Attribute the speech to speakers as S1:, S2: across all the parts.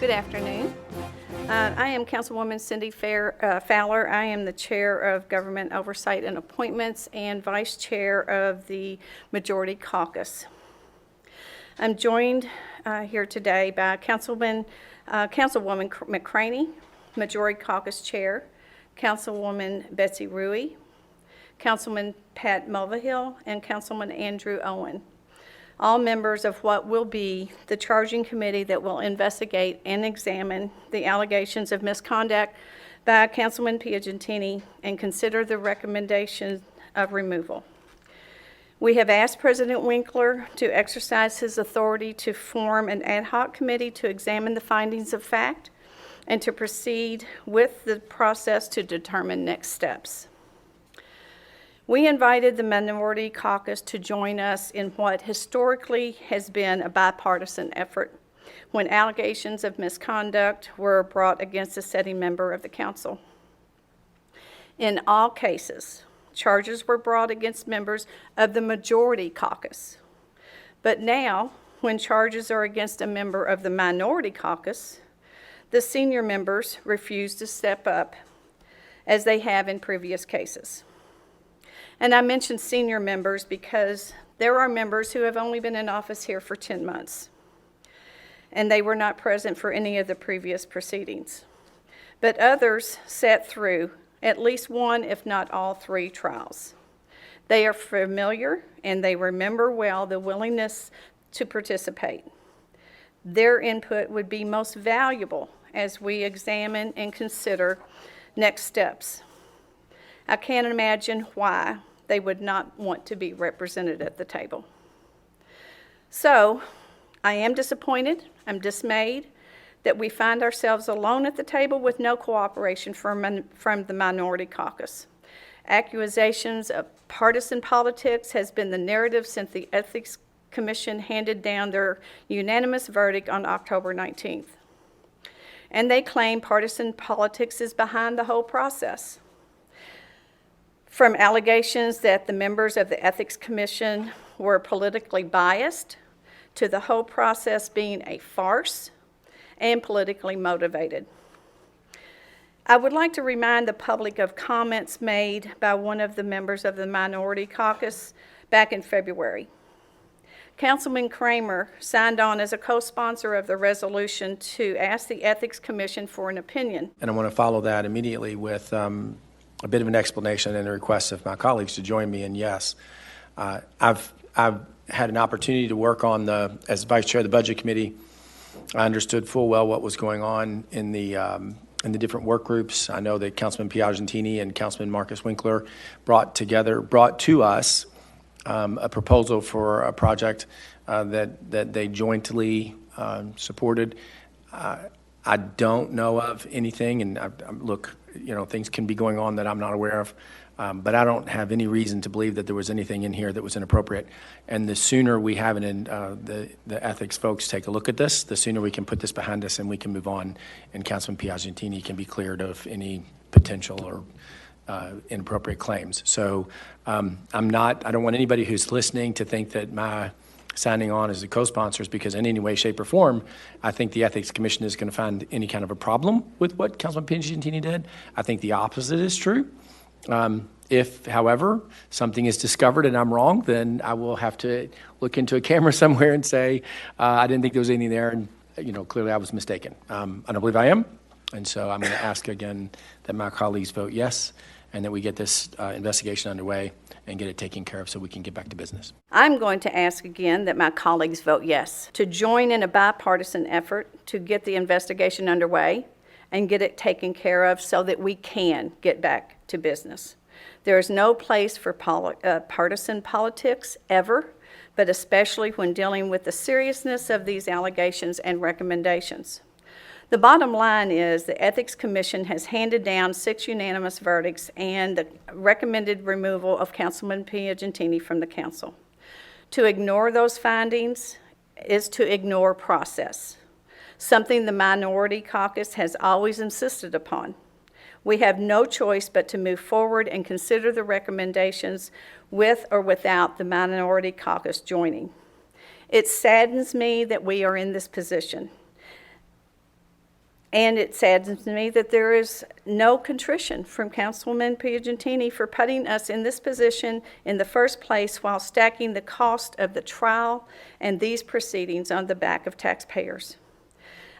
S1: Good afternoon. I am Councilwoman Cindi Fowler. I am the Chair of Government Oversight and Appointments and Vice Chair of the Majority Caucus. I'm joined here today by Councilwoman McCraney, Majority Caucus Chair, Councilwoman Betsy Rui, Councilman Pat Mulvihill, and Councilman Andrew Owen, all members of what will be the charging committee that will investigate and examine the allegations of misconduct by Councilman Piagentini and consider the recommendation of removal. We have asked President Winkler to exercise his authority to form an ad hoc committee to examine the findings of fact and to proceed with the process to determine next steps. We invited the Minority Caucus to join us in what historically has been a bipartisan effort when allegations of misconduct were brought against a sitting member of the council. In all cases, charges were brought against members of the Majority Caucus. But now, when charges are against a member of the Minority Caucus, the senior members refuse to step up as they have in previous cases. And I mention senior members because there are members who have only been in office here for 10 months, and they were not present for any of the previous proceedings. But others sat through at least one, if not all, 3 trials. They are familiar and they remember well the willingness to participate. Their input would be most valuable as we examine and consider next steps. I can't imagine why they would not want to be represented at the table. So, I am disappointed, I'm dismayed that we find ourselves alone at the table with no cooperation from the Minority Caucus. Accusations of partisan politics has been the narrative since the Ethics Commission handed down their unanimous verdict on October 19th. And they claim partisan politics is behind the whole process. From allegations that the members of the Ethics Commission were politically biased, to the whole process being a farce and politically motivated. I would like to remind the public of comments made by one of the members of the Minority Caucus back in February. Councilman Kramer signed on as a co-sponsor of the resolution to ask the Ethics Commission for an opinion.
S2: And I want to follow that immediately with a bit of an explanation and a request of my colleagues to join me. And yes, I've had an opportunity to work on as Vice Chair of the Budget Committee. I understood full well what was going on in the different work groups. I know that Councilman Piagentini and Councilman Markus Winkler brought to us a proposal for a project that they jointly supported. I don't know of anything, and look, things can be going on that I'm not aware of, but I don't have any reason to believe that there was anything in here that was inappropriate. And the sooner we have the ethics folks take a look at this, the sooner we can put this behind us and we can move on, and Councilman Piagentini can be cleared of any potential or inappropriate claims. So I don't want anybody who's listening to think that my signing on as a co-sponsors because in any way, shape, or form, I think the Ethics Commission is going to find any kind of a problem with what Councilman Piagentini did. I think the opposite is true. If, however, something is discovered and I'm wrong, then I will have to look into a camera somewhere and say, I didn't think there was anything there, and clearly I was mistaken. I don't believe I am, and so I'm going to ask again that my colleagues vote yes, and that we get this investigation underway and get it taken care of so we can get back to business.
S1: I'm going to ask again that my colleagues vote yes to join in a bipartisan effort to get the investigation underway and get it taken care of so that we can get back to business. There is no place for partisan politics ever, but especially when dealing with the seriousness of these allegations and recommendations. The bottom line is the Ethics Commission has handed down 6 unanimous verdicts and the recommended removal of Councilman Piagentini from the council. To ignore those findings is to ignore process, something the Minority Caucus has always insisted upon. We have no choice but to move forward and consider the recommendations with or without the Minority Caucus joining. It saddens me that we are in this position. And it saddens me that there is no contrition from Councilwoman Piagentini for putting us in this position in the first place while stacking the cost of the trial and these proceedings on the back of taxpayers.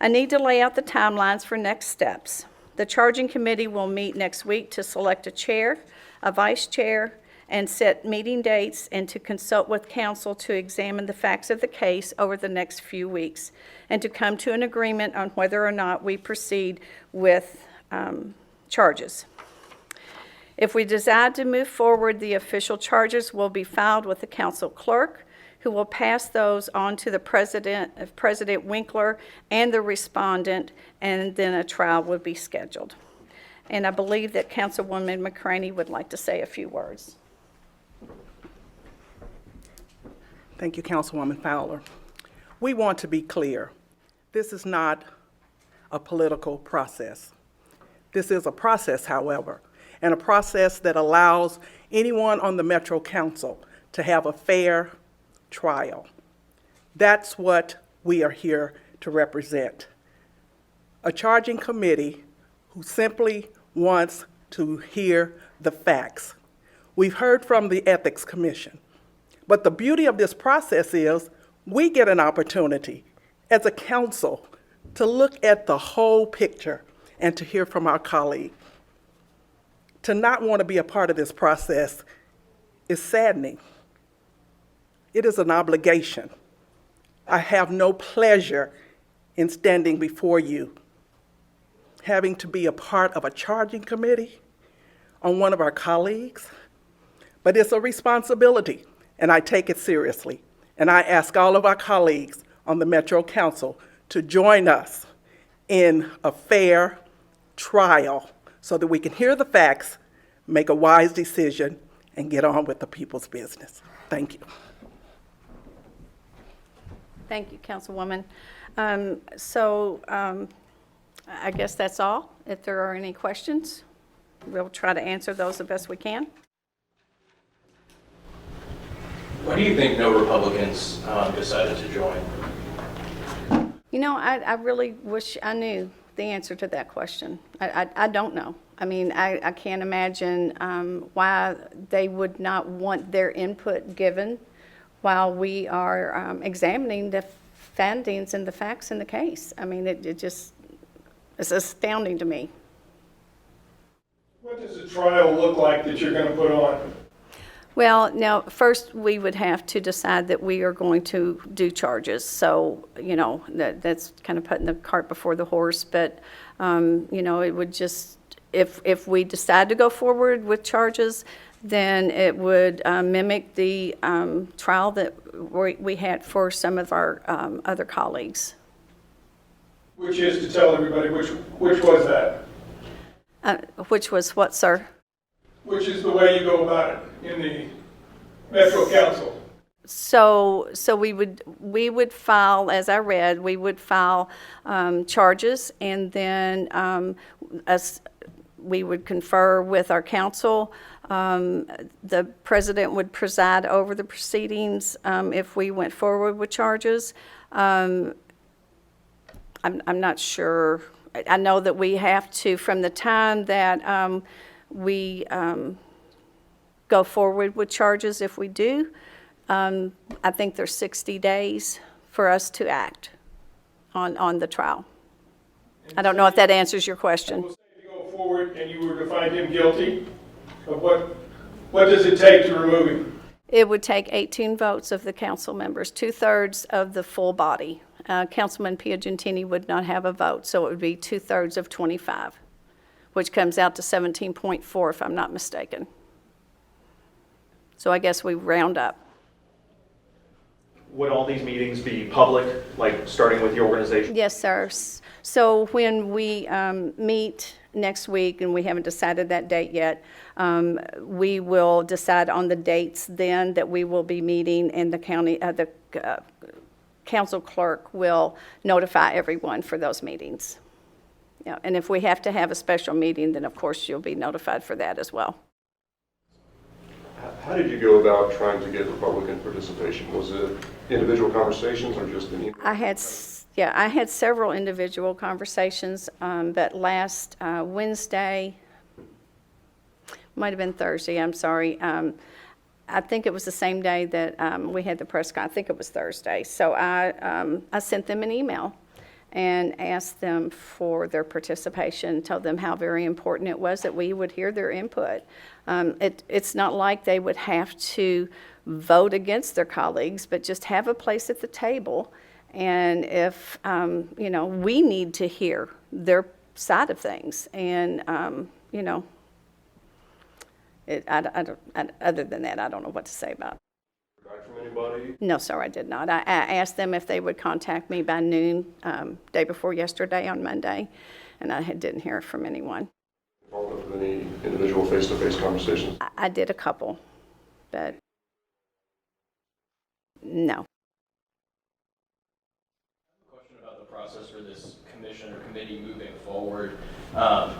S1: I need to lay out the timelines for next steps. The Charging Committee will meet next week to select a chair, a vice chair, and set meeting dates and to consult with counsel to examine the facts of the case over the next few weeks and to come to an agreement on whether or not we proceed with charges. If we decide to move forward, the official charges will be filed with the council clerk, who will pass those on to the President Winkler and the respondent, and then a trial will be scheduled. And I believe that Councilwoman McCraney would like to say a few words.
S3: Thank you, Councilwoman Fowler. We want to be clear. This is not a political process. This is a process, however, and a process that allows anyone on the Metro Council to have a fair trial. That's what we are here to represent. A charging committee who simply wants to hear the facts. We've heard from the Ethics Commission. But the beauty of this process is we get an opportunity as a council to look at the whole picture and to hear from our colleague. To not want to be a part of this process is saddening. It is an obligation. I have no pleasure in standing before you, having to be a part of a charging committee on one of our colleagues, but it's a responsibility. And I take it seriously. And I ask all of our colleagues on the Metro Council to join us in a fair trial so that we can hear the facts, make a wise decision, and get on with the people's business. Thank you.
S1: Thank you, Councilwoman. I guess that's all. If there are any questions, we'll try to answer those the best we can.
S4: Why do you think no Republicans decided to join?
S1: You know, I really wish I knew the answer to that question. I don't know. I mean, I can't imagine why they would not want their input given while we are examining the findings and the facts in the case. I mean, it's astounding to me.
S5: What does a trial look like that you're going to put on?
S1: Well, now, first, we would have to decide that we are going to do charges. So, you know, that's kind of putting the cart before the horse. But, you know, it would just, if we decide to go forward with charges, then it would mimic the trial that we had for some of our other colleagues.
S5: Which is to tell everybody which was that?
S1: Which was what, sir?
S5: Which is the way you go about it in the Metro Council?
S1: So we would file, as I read, we would file charges, and then we would confer with our council. The president would preside over the proceedings if we went forward with charges. I'm not sure. I know that we have to, from the time that we go forward with charges, if we do, I think there's 60 days for us to act on the trial. I don't know if that answers your question.
S5: We'll say if you go forward and you were to find him guilty, of what does it take to remove him?
S1: It would take 18 votes of the council members, 2/3 of the full body. Councilman Piagentini would not have a vote, so it would be 2/3 of 25, which comes out to 17.4 if I'm not mistaken. So I guess we round up.
S6: Would all these meetings be public, like starting with your organization?
S1: Yes, sir. So when we meet next week, and we haven't decided that date yet, we will decide on the dates then that we will be meeting, and the council clerk will notify everyone for those meetings. Yeah, and if we have to have a special meeting, then of course you'll be notified for that as well.
S7: How did you go about trying to get Republican participation? Was it individual conversations or just an email?
S1: I had Yeah, I had several individual conversations, but last Wednesday, might have been Thursday, I'm sorry. I think it was the same day that we had the press conference. I think it was Thursday. So I sent them an email and asked them for their participation, told them how very important it was that we would hear their input. It's not like they would have to vote against their colleagues, but just have a place at the table. And if, we need to hear their side of things. And, other than that, I don't know what to say about it.
S7: Back from anybody?
S1: No, sir, I did not. I asked them if they would contact me by noon, day before yesterday on Monday, and I didn't hear from anyone.
S7: Followed up with any individual face-to-face conversations?
S1: I did a couple, but no.
S4: Question about the process for this commission or committee moving forward.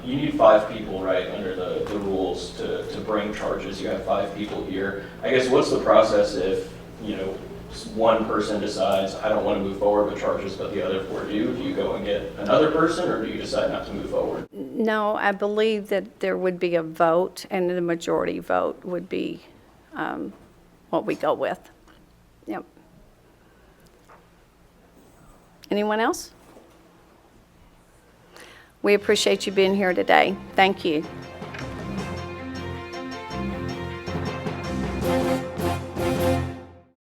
S4: You need 5 people, right, under the rules to bring charges. You have 5 people here. I guess what's the process if, one person decides, I don't want to move forward with charges, but the other 4 do? Do you go and get another person, or do you decide not to move forward?
S1: No, I believe that there would be a vote, and the majority vote would be what we go with. Yep. Anyone else? We appreciate you being here today. Thank you.